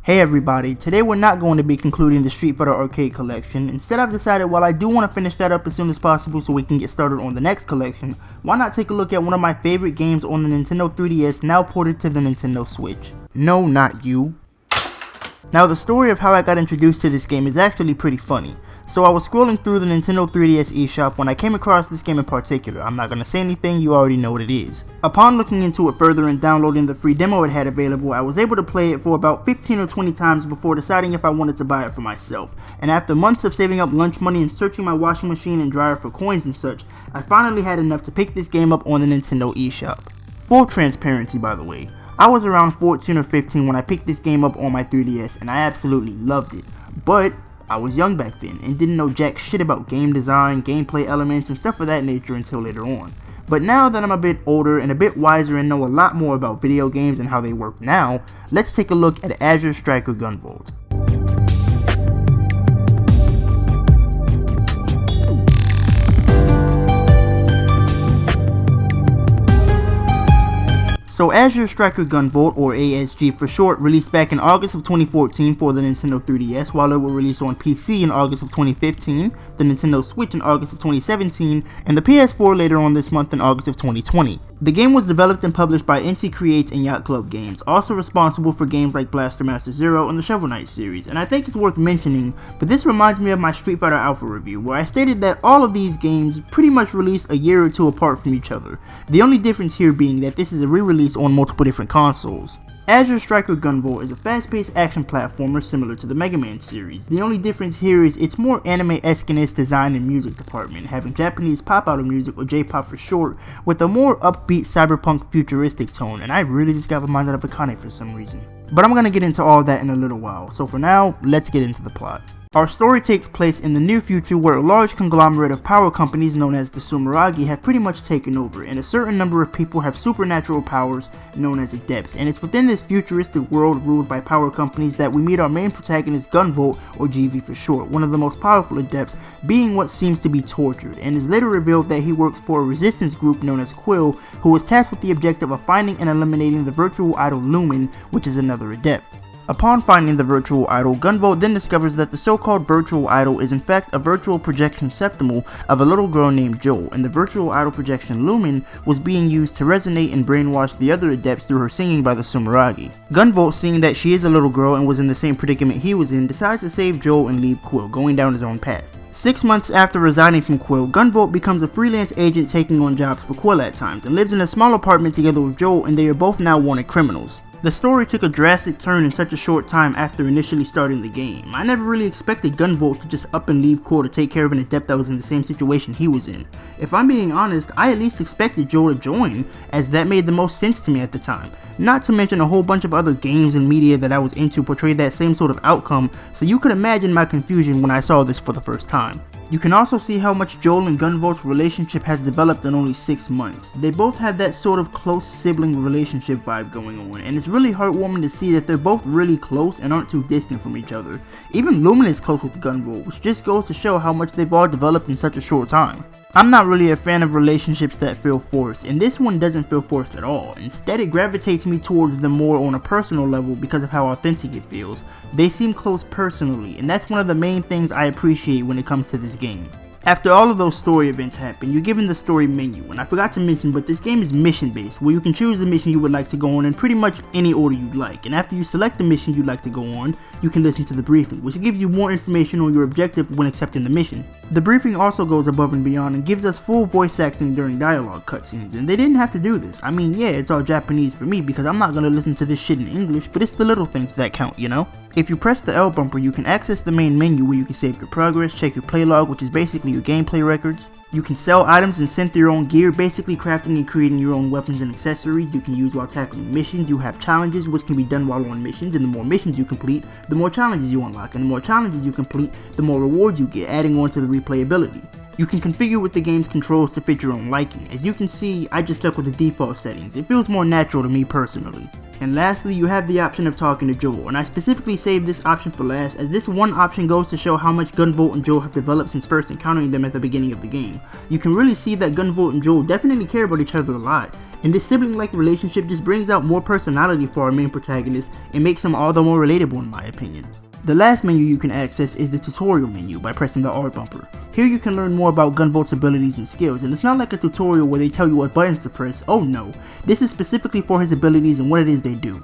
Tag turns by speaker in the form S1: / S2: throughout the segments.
S1: Hey everybody, today we're not going to be concluding the Street Fighter Arcade collection. Instead, I've decided while I do want to finish that up as soon as possible so we can get started on the next collection, why not take a look at one of my favorite games on the Nintendo 3DS now ported to the Nintendo Switch. No, not you. Now the story of how I got introduced to this game is actually pretty funny. So I was scrolling through the Nintendo 3DS eShop when I came across this game in particular. I'm not gonna say anything, you already know what it is. Upon looking into it further and downloading the free demo it had available, I was able to play it for about 15 or 20 times before deciding if I wanted to buy it for myself. And after months of saving up lunch money and searching my washing machine and dryer for coins and such, I finally had enough to pick this game up on the Nintendo eShop. Full transparency, by the way, I was around 14 or 15 when I picked this game up on my 3DS and I absolutely loved it. But I was young back then and didn't know jack shit about game design, gameplay elements, and stuff of that nature until later on. But now that I'm a bit older and a bit wiser and know a lot more about video games and how they work now, let's take a look at Azure Striker Gunvolt. So Azure Striker Gunvolt, or ASG for short, released back in August of 2014 for the Nintendo 3DS, while it will release on PC in August of 2015, the Nintendo Switch in August of 2017, and the PS4 later on this month in August of 2020. The game was developed and published by NC Creates and Yacht Club Games, also responsible for games like Blaster Master Zero and the Shovel Knight series, and I think it's worth mentioning, but this reminds me of my Street Fighter Alpha review, where I stated that all of these games pretty much released a year or two apart from each other, the only difference here being that this is a re-release on multiple different consoles. Azure Striker Gunvolt is a fast-paced action platformer similar to the Mega Man series. The only difference here is it's more anime-esque in its design and music department, having Japanese pop-out music, or J-pop for short, with a more upbeat cyberpunk futuristic tone, and I really just got reminded of Akane for some reason. But I'm gonna get into all that in a little while, so for now, let's get into the plot. Our story takes place in the near future where a large conglomerate of power companies known as the Sumeragi have pretty much taken over, and a certain number of people have supernatural powers known as adepts, and it's within this futuristic world ruled by power companies that we meet our main protagonist Gunvolt, or GV for short, one of the most powerful adepts, being what seems to be tortured, and is later revealed that he works for a resistance group known as Quill, who was tasked with the objective of finding and eliminating the virtual idol Lumen, which is another adept. Upon finding the virtual idol, Gunvolt then discovers that the so-called virtual idol is in fact a virtual projection septimal of a little girl named Joel, and the virtual idol projection Lumen was being used to resonate and brainwash the other adepts through her singing by the Sumeragi. Gunvolt, seeing that she is a little girl and was in the same predicament he was in, decides to save Joel and leave Quill, going down his own path. 6 months after resigning from Quill, Gunvolt becomes a freelance agent taking on jobs for Quill at times, and lives in a small apartment together with Joel, and they are both now wanted criminals. The story took a drastic turn in such a short time after initially starting the game. I never really expected Gunvolt to just up and leave Quill to take care of an adept that was in the same situation he was in. If I'm being honest, I at least expected Joel to join, as that made the most sense to me at the time. Not to mention a whole bunch of other games and media that I was into portrayed that same sort of outcome, so you could imagine my confusion when I saw this for the first time. You can also see how much Joel and Gunvolt's relationship has developed in only 6 months. They both have that sort of close sibling relationship vibe going on, and it's really heartwarming to see that they're both really close and aren't too distant from each other. Even Lumen is close with Gunvolt, which just goes to show how much they've all developed in such a short time. I'm not really a fan of relationships that feel forced, and this one doesn't feel forced at all. Instead, it gravitates me towards them more on a personal level because of how authentic it feels. They seem close personally, and that's one of the main things I appreciate when it comes to this game. After all of those story events happen, you're given the story menu, and I forgot to mention, but this game is mission based, where you can choose the mission you would like to go on in pretty much any order you'd like, and after you select the mission you'd like to go on, you can listen to the briefing, which gives you more information on your objective when accepting the mission. The briefing also goes above and beyond and gives us full voice acting during dialogue cutscenes, and they didn't have to do this. I mean, yeah, it's all Japanese for me because I'm not gonna listen to this shit in English, but it's the little things that count, you know? If you press the L bumper, you can access the main menu where you can save your progress, check your play log, which is basically your gameplay records. You can sell items and synth your own gear, basically crafting and creating your own weapons and accessories you can use while tackling missions. You have challenges, which can be done while on missions, and the more missions you complete, the more challenges you unlock, and the more challenges you complete, the more rewards you get, adding on to the replayability. You can configure with the game's controls to fit your own liking. As you can see, I just stuck with the default settings. It feels more natural to me personally. And lastly, you have the option of talking to Joel, and I specifically saved this option for last, as this one option goes to show how much Gunvolt and Joel have developed since first encountering them at the beginning of the game. You can really see that Gunvolt and Joel definitely care about each other a lot, And this sibling-like relationship just brings out more personality for our main protagonist and makes him all the more relatable in my opinion. The last menu you can access is the tutorial menu by pressing the R bumper. Here you can learn more about Gunvolt's abilities and skills, and it's not like a tutorial where they tell you what buttons to press. Oh no, this is specifically for his abilities and what it is they do.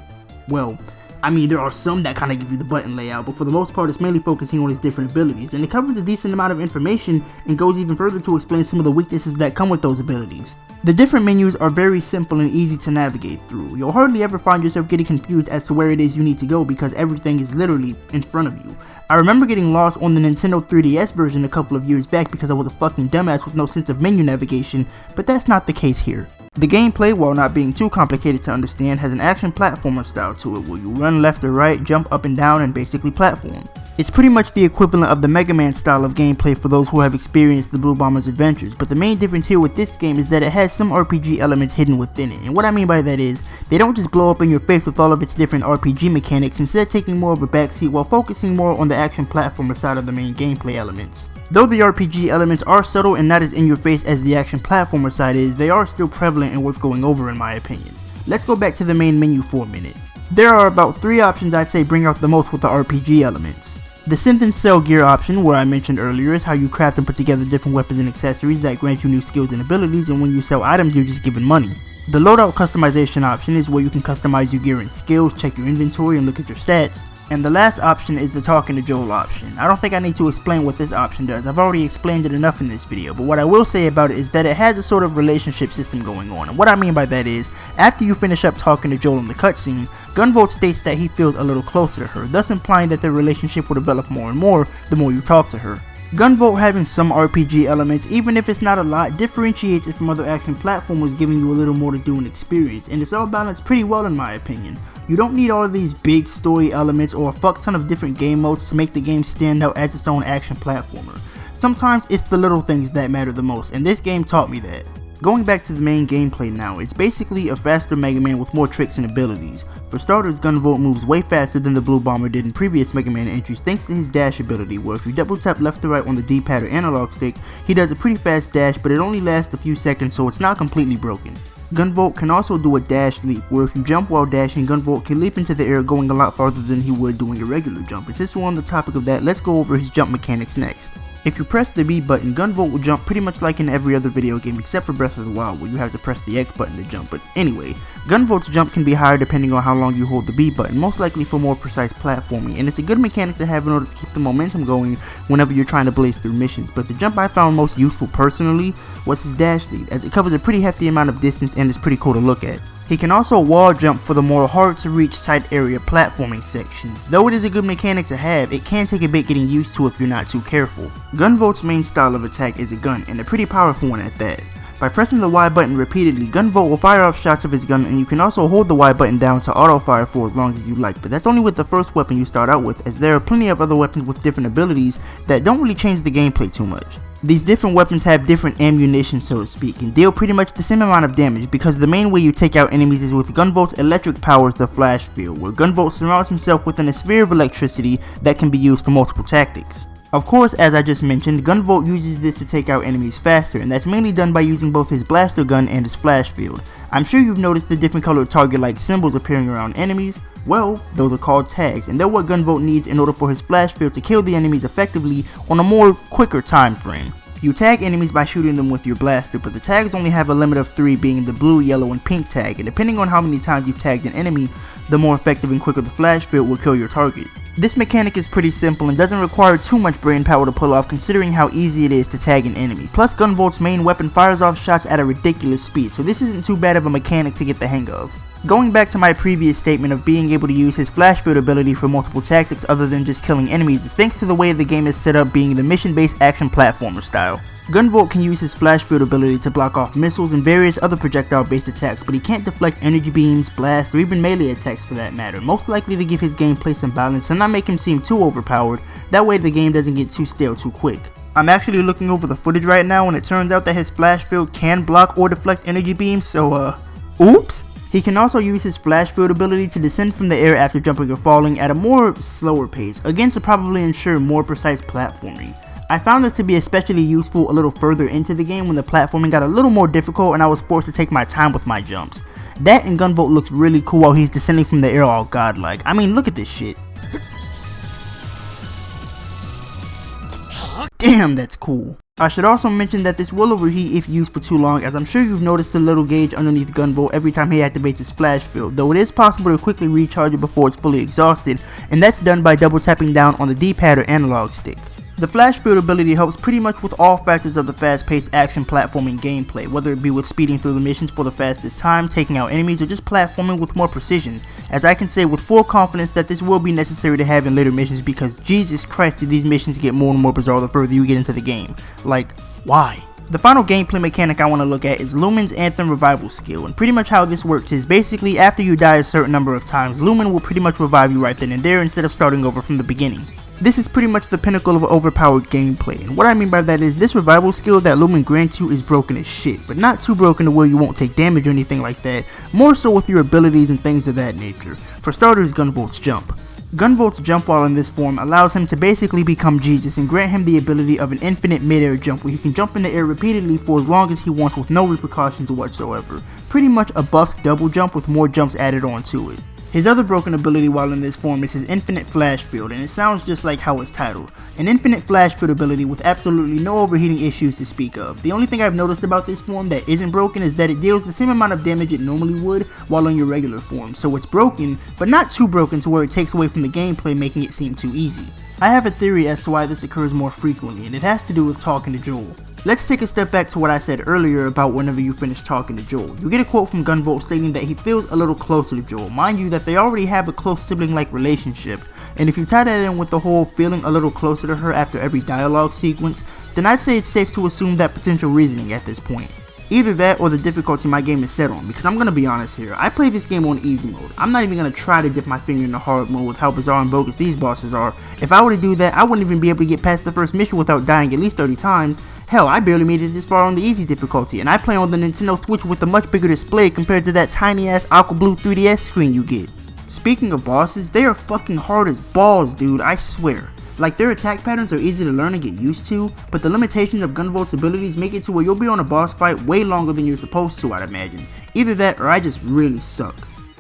S1: Well, I mean, there are some that kind of give you the button layout, but for the most part it's mainly focusing on his different abilities, and it covers a decent amount of information and goes even further to explain some of the weaknesses that come with those abilities. The different menus are very simple and easy to navigate through. You'll hardly ever find yourself getting confused as to where it is you need to go because everything is literally in front of you. I remember getting lost on the Nintendo 3DS version a couple of years back because I was a fucking dumbass with no sense of menu navigation, but that's not the case here. The gameplay, while not being too complicated to understand, has an action platformer style to it where you run left or right, jump up and down, and basically platform. It's pretty much the equivalent of the Mega Man style of gameplay for those who have experienced the Blue Bomber's adventures, but the main difference here with this game is that it has some RPG elements hidden within it, and what I mean by that is, they don't just blow up in your face with all of its different RPG mechanics, instead taking more of a backseat while focusing more on the action platformer side of the main gameplay elements. Though the RPG elements are subtle and not as in your face as the action platformer side is, they are still prevalent and worth going over in my opinion. Let's go back to the main menu for a minute. There are about 3 options I'd say bring out the most with the RPG elements. The Synth and Cell Gear option, where I mentioned earlier, is how you craft and put together different weapons and accessories that grant you new skills and abilities, and when you sell items you're just given money. The Loadout Customization option is where you can customize your gear and skills, check your inventory, and look at your stats. And the last option is the Talking to Joel option. I don't think I need to explain what this option does, I've already explained it enough in this video, but what I will say about it is that it has a sort of relationship system going on, and what I mean by that is, after you finish up talking to Joel in the cutscene, Gunvolt states that he feels a little closer to her, thus implying that their relationship will develop more and more the more you talk to her. Gunvolt having some RPG elements, even if it's not a lot, differentiates it from other action platformers, giving you a little more to do and experience, and it's all balanced pretty well in my opinion. You don't need all of these big story elements or a fuck ton of different game modes to make the game stand out as its own action platformer. Sometimes it's the little things that matter the most, and this game taught me that. Going back to the main gameplay now, it's basically a faster Mega Man with more tricks and abilities. For starters, Gunvolt moves way faster than the Blue Bomber did in previous Mega Man entries thanks to his dash ability, where if you double tap left to right on the D-pad or analog stick, he does a pretty fast dash, but it only lasts a few seconds, so it's not completely broken. Gunvolt can also do a dash leap, where if you jump while dashing, Gunvolt can leap into the air going a lot farther than he would doing a regular jump, and since we're on the topic of that, let's go over his jump mechanics next. If you press the B button, Gunvolt will jump pretty much like in every other video game except for Breath of the Wild where you have to press the X button to jump, but anyway, Gunvolt's jump can be higher depending on how long you hold the B button, most likely for more precise platforming, and it's a good mechanic to have in order to keep the momentum going whenever you're trying to blaze through missions, but the jump I found most useful personally was his dash lead, as it covers a pretty hefty amount of distance and is pretty cool to look at. He can also wall jump for the more hard to reach tight area platforming sections. Though it is a good mechanic to have, it can take a bit getting used to if you're not too careful. Gunvolt's main style of attack is a gun, and a pretty powerful one at that. By pressing the Y button repeatedly, Gunvolt will fire off shots of his gun, and you can also hold the Y button down to auto fire for as long as you like, but that's only with the first weapon you start out with, as there are plenty of other weapons with different abilities that don't really change the gameplay too much. These different weapons have different ammunition, so to speak, and deal pretty much the same amount of damage because the main way you take out enemies is with Gunvolt's electric powers, the Flash Field, where Gunvolt surrounds himself within a sphere of electricity that can be used for multiple tactics. Of course, as I just mentioned, Gunvolt uses this to take out enemies faster, and that's mainly done by using both his blaster gun and his Flash Field. I'm sure you've noticed the different colored target-like symbols appearing around enemies. Well, those are called tags, and they're what Gunvolt needs in order for his Flash Field to kill the enemies effectively on a more quicker time frame. You tag enemies by shooting them with your blaster, but the tags only have a limit of 3, being the blue, yellow, and pink tag, and depending on how many times you've tagged an enemy, the more effective and quicker the Flash Field will kill your target. This mechanic is pretty simple and doesn't require too much brain power to pull off considering how easy it is to tag an enemy. Plus, Gunvolt's main weapon fires off shots at a ridiculous speed, so this isn't too bad of a mechanic to get the hang of. Going back to my previous statement of being able to use his Flash Field ability for multiple tactics other than just killing enemies is thanks to the way the game is set up being the mission-based action platformer style. Gunvolt can use his Flash Field ability to block off missiles and various other projectile-based attacks, but he can't deflect energy beams, blasts, or even melee attacks for that matter, most likely to give his gameplay some balance and not make him seem too overpowered, that way the game doesn't get too stale too quick. I'm actually looking over the footage right now and it turns out that his Flash Field can block or deflect energy beams, so oops! He can also use his Flash Field ability to descend from the air after jumping or falling at a more slower pace, again to probably ensure more precise platforming. I found this to be especially useful a little further into the game when the platforming got a little more difficult and I was forced to take my time with my jumps. That and Gunvolt looks really cool while he's descending from the air all godlike. I mean, look at this shit. Damn, that's cool. I should also mention that this will overheat if used for too long, as I'm sure you've noticed the little gauge underneath Gunvolt every time he activates his flash field, though it is possible to quickly recharge it before it's fully exhausted, and that's done by double tapping down on the D-pad or analog stick. The flash field ability helps pretty much with all factors of the fast-paced action platforming gameplay, whether it be with speeding through the missions for the fastest time, taking out enemies, or just platforming with more precision, as I can say with full confidence that this will be necessary to have in later missions because Jesus Christ do these missions get more and more bizarre the further you get into the game. Like, why? The final gameplay mechanic I want to look at is Lumen's Anthem Revival skill, and pretty much how this works is basically after you die a certain number of times, Lumen will pretty much revive you right then and there instead of starting over from the beginning. This is pretty much the pinnacle of overpowered gameplay, and what I mean by that is this revival skill that Lumen grants you is broken as shit, but not too broken to where you won't take damage or anything like that, more so with your abilities and things of that nature. For starters, Gunvolt's jump. Gunvolt's jump while in this form allows him to basically become Jesus and grant him the ability of an infinite mid-air jump where he can jump in the air repeatedly for as long as he wants with no repercussions whatsoever. Pretty much a buffed double jump with more jumps added onto it. His other broken ability while in this form is his infinite flash field, and it sounds just like how it's titled. An infinite flash field ability with absolutely no overheating issues to speak of. The only thing I've noticed about this form that isn't broken is that it deals the same amount of damage it normally would while in your regular form, so it's broken, but not too broken to where it takes away from the gameplay making it seem too easy. I have a theory as to why this occurs more frequently, and it has to do with talking to Joel. Let's take a step back to what I said earlier about whenever you finish talking to Joel. You get a quote from Gunvolt stating that he feels a little closer to Joel. Mind you that they already have a close sibling-like relationship, and if you tie that in with the whole feeling a little closer to her after every dialogue sequence, then I'd say it's safe to assume that potential reasoning at this point. Either that or the difficulty my game is set on, because I'm gonna be honest here, I play this game on easy mode. I'm not even gonna try to dip my finger in the hard mode with how bizarre and bogus these bosses are. If I were to do that, I wouldn't even be able to get past the first mission without dying at least 30 times. Hell, I barely made it this far on the easy difficulty, and I play on the Nintendo Switch with a much bigger display compared to that tiny ass aqua blue 3DS screen you get. Speaking of bosses, they are fucking hard as balls, dude, I swear. Like, their attack patterns are easy to learn and get used to, but the limitations of Gunvolt's abilities make it to where you'll be on a boss fight way longer than you're supposed to, I'd imagine. Either that or I just really suck.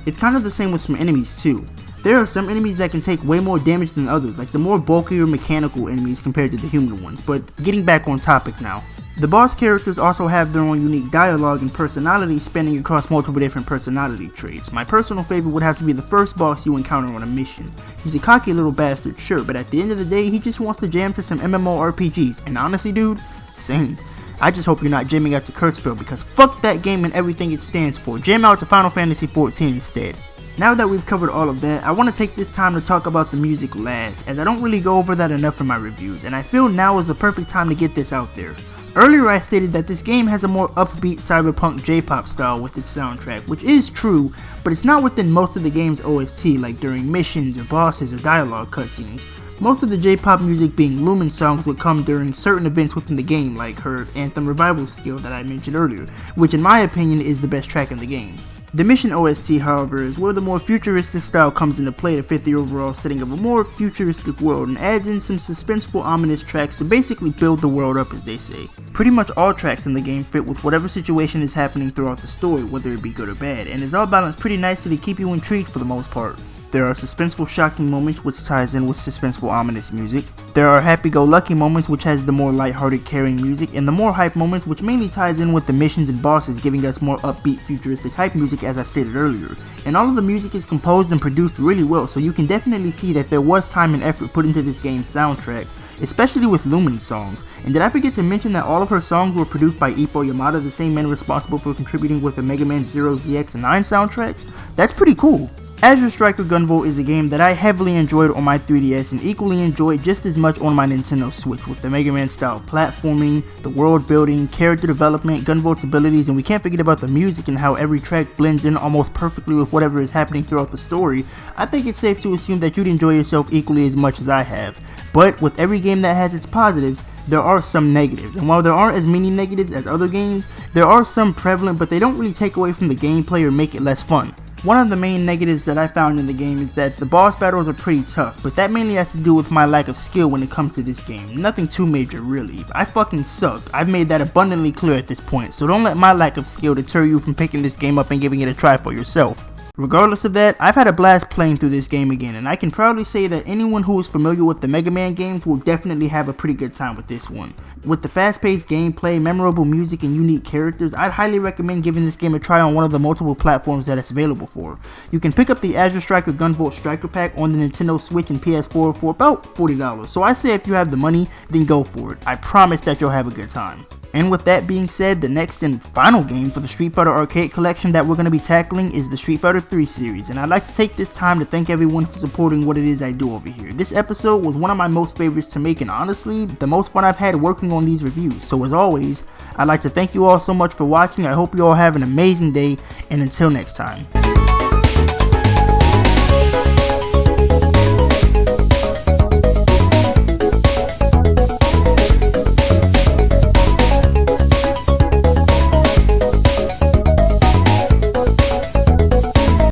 S1: It's kind of the same with some enemies too. There are some enemies that can take way more damage than others, like the more bulkier mechanical enemies compared to the human ones, but getting back on topic now. The boss characters also have their own unique dialogue and personality spanning across multiple different personality traits. My personal favorite would have to be the first boss you encounter on a mission. He's a cocky little bastard, sure, but at the end of the day, he just wants to jam to some MMORPGs, and honestly dude, same. I just hope you're not jamming out to Kurtzville because fuck that game and everything it stands for. Jam out to Final Fantasy XIV instead. Now that we've covered all of that, I want to take this time to talk about the music last, as I don't really go over that enough in my reviews, and I feel now is the perfect time to get this out there. Earlier I stated that this game has a more upbeat cyberpunk J-pop style with its soundtrack, which is true, but it's not within most of the game's OST, like during missions or bosses or dialogue cutscenes. Most of the J-pop music being Lumen songs would come during certain events within the game, like her Anthem Revival skill that I mentioned earlier, which in my opinion is the best track in the game. The mission OST, however, is where the more futuristic style comes into play to fit the overall setting of a more futuristic world and adds in some suspenseful ominous tracks to basically build the world up, as they say. Pretty much all tracks in the game fit with whatever situation is happening throughout the story, whether it be good or bad, and is all balanced pretty nicely to keep you intrigued for the most part. There are suspenseful shocking moments which ties in with suspenseful ominous music. There are happy-go-lucky moments which has the more lighthearted caring music, and the more hype moments which mainly ties in with the missions and bosses, giving us more upbeat futuristic hype music as I stated earlier. And all of the music is composed and produced really well, so you can definitely see that there was time and effort put into this game's soundtrack, especially with Lumen's songs. And did I forget to mention that all of her songs were produced by Ippo Yamada, the same man responsible for contributing with the Mega Man 0, ZX, and 9 soundtracks? That's pretty cool. Azure Striker Gunvolt is a game that I heavily enjoyed on my 3DS and equally enjoyed just as much on my Nintendo Switch, with the Mega Man style platforming, the world building, character development, Gunvolt's abilities, and we can't forget about the music and how every track blends in almost perfectly with whatever is happening throughout the story. I think it's safe to assume that you'd enjoy yourself equally as much as I have. But with every game that has its positives, there are some negatives, and while there aren't as many negatives as other games, there are some prevalent, but they don't really take away from the gameplay or make it less fun. One of the main negatives that I found in the game is that the boss battles are pretty tough, but that mainly has to do with my lack of skill when it comes to this game. Nothing too major really. I fucking suck. I've made that abundantly clear at this point, so don't let my lack of skill deter you from picking this game up and giving it a try for yourself. Regardless of that, I've had a blast playing through this game again, and I can proudly say that anyone who is familiar with the Mega Man games will definitely have a pretty good time with this one. With the fast-paced gameplay, memorable music, and unique characters, I'd highly recommend giving this game a try on one of the multiple platforms that it's available for. You can pick up the Azure Striker Gunvolt Striker Pack on the Nintendo Switch and PS4 for about $40, so I say if you have the money, then go for it. I promise that you'll have a good time. And with that being said, the next and final game for the Street Fighter Arcade Collection that we're going to be tackling is the Street Fighter 3 series, and I'd like to take this time to thank everyone for supporting what it is I do over here. This episode was one of my most favorites to make, and honestly, the most fun I've had working on these reviews. So as always, I'd like to thank you all so much for watching. I hope you all have an amazing day, and until next time.